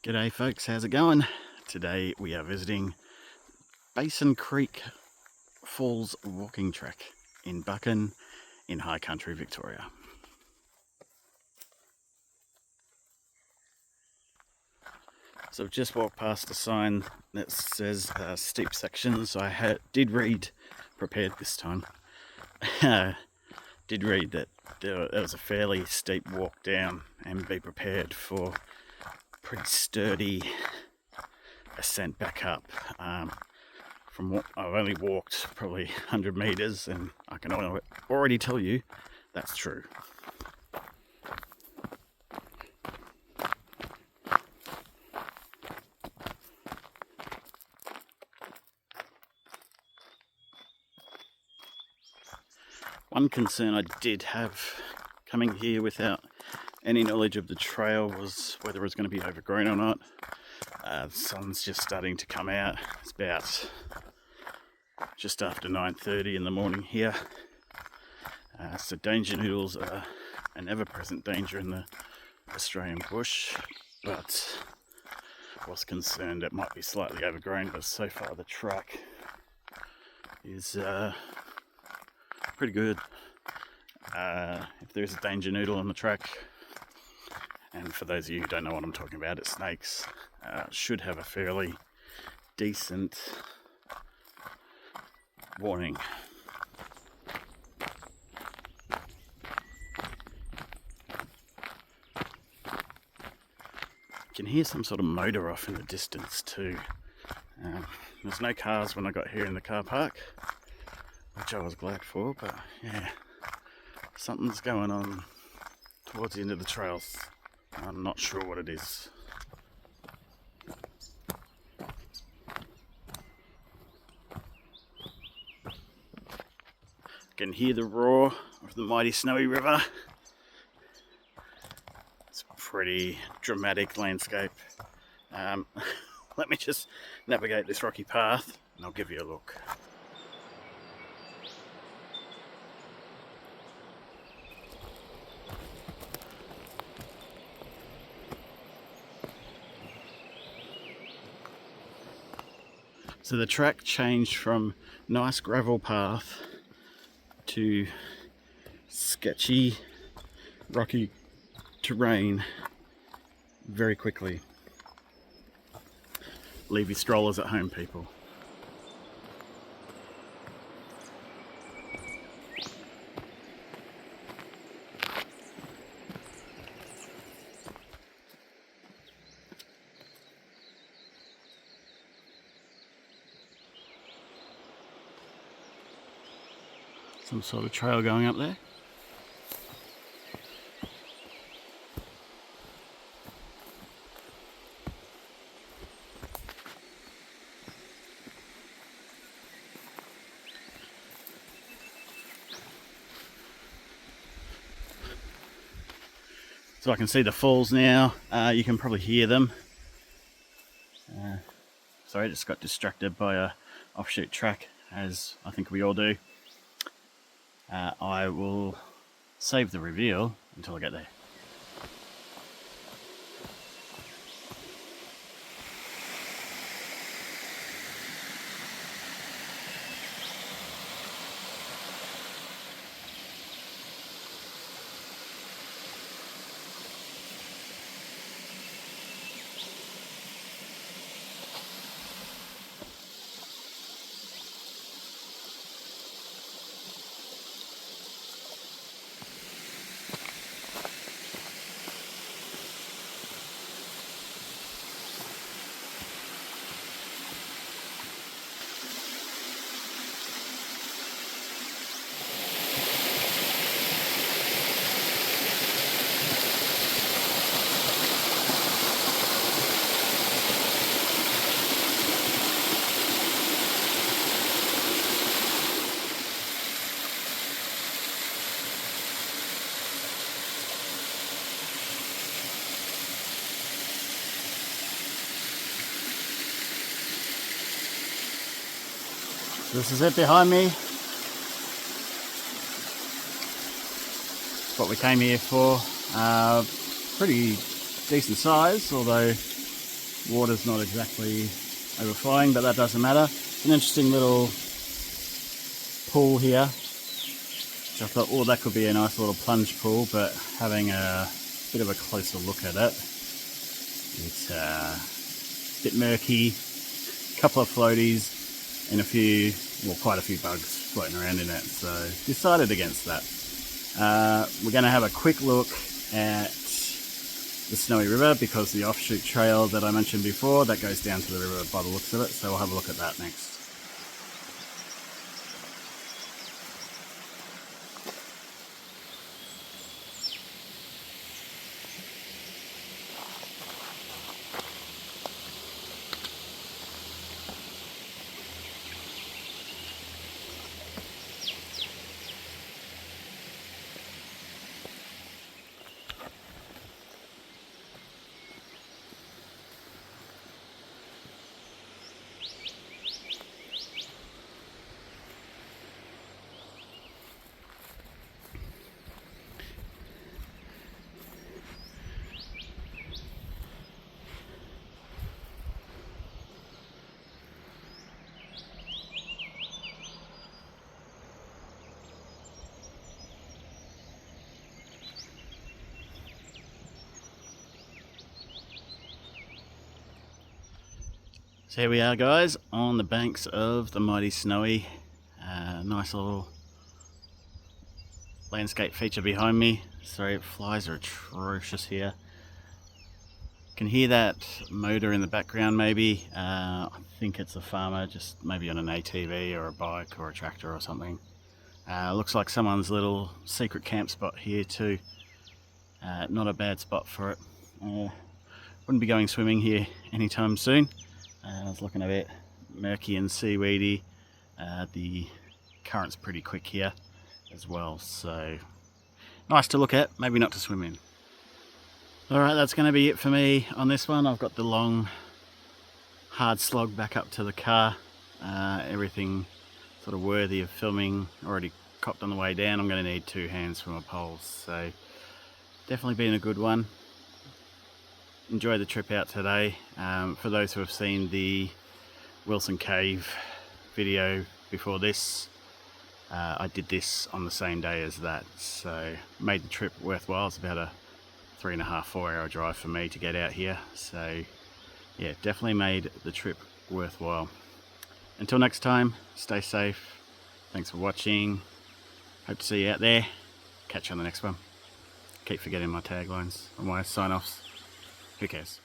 G'day folks, how's it going? Today we are visiting Basin Creek Falls walking track in Buchan in high country Victoria. So I've just walked past a sign that says steep sections. I did read, prepared this time, did read that there was a fairly steep walk down and be prepared for pretty sturdy ascent back up. From what I've only walked probably 100 meters and I can already tell you that's true. One concern I did have coming here without any knowledge of the trail was whether it was going to be overgrown or not. The sun's just starting to come out. It's about just after 9:30 in the morning here. So danger noodles are an ever-present danger in the Australian bush, but I was concerned it might be slightly overgrown, but so far the track is pretty good. If there's a danger noodle on the track, and for those of you who don't know what I'm talking about, it's snakes, should have a fairly decent warning. You can hear some sort of motor off in the distance too. There's no cars when I got here in the car park, which I was glad for, but yeah, something's going on towards the end of the trails. I'm not sure what it is. I can hear the roar of the mighty Snowy River. It's a pretty dramatic landscape. Let me just navigate this rocky path and I'll give you a look. So the track changed from nice gravel path to sketchy, rocky terrain very quickly. Leave your strollers at home, people. Some sort of trail going up there. So I can see the falls now. You can probably hear them. Sorry, I just got distracted by a offshoot track, as I think we all do. I will save the reveal until I get there. This is it behind me. What we came here for. Pretty decent size, although Water's not exactly overflowing, but that doesn't matter. It's an interesting little pool here. So I thought, oh, that could be a nice little plunge pool, but having a bit of a closer look at it, it's a bit murky, a couple of floaties, and quite a few bugs floating around in it, so decided against that. We're going to have a quick look at the Snowy River, because the offshoot trail that I mentioned before, that goes down to the river by the looks of it, so we'll have a look at that next. So here we are, guys, on the banks of the mighty Snowy. Nice little landscape feature behind me. Sorry, flies are atrocious here. Can hear that motor in the background maybe. I think it's a farmer, just maybe on an ATV or a bike or a tractor or something. Looks like someone's little secret camp spot here too. Not a bad spot for it. Wouldn't be going swimming here anytime soon. I was looking a bit murky and seaweedy. The current's pretty quick here as well, so nice to look at, maybe not to swim in. Alright, that's going to be it for me on this one. I've got the long hard slog back up to the car. Everything sort of worthy of filming already copped on the way down. I'm going to need 2 hands for my poles, so definitely been a good one. Enjoy the trip out today. For those who have seen the Wilson Cave video before this, I did this on the same day as that, so made the trip worthwhile. It's about a 3.5-4 hour drive for me to get out here, so yeah, definitely made the trip worthwhile. Until next time, stay safe. Thanks for watching. Hope to see you out there. Catch you on the next one. Keep forgetting my taglines or my sign-offs. Who cares?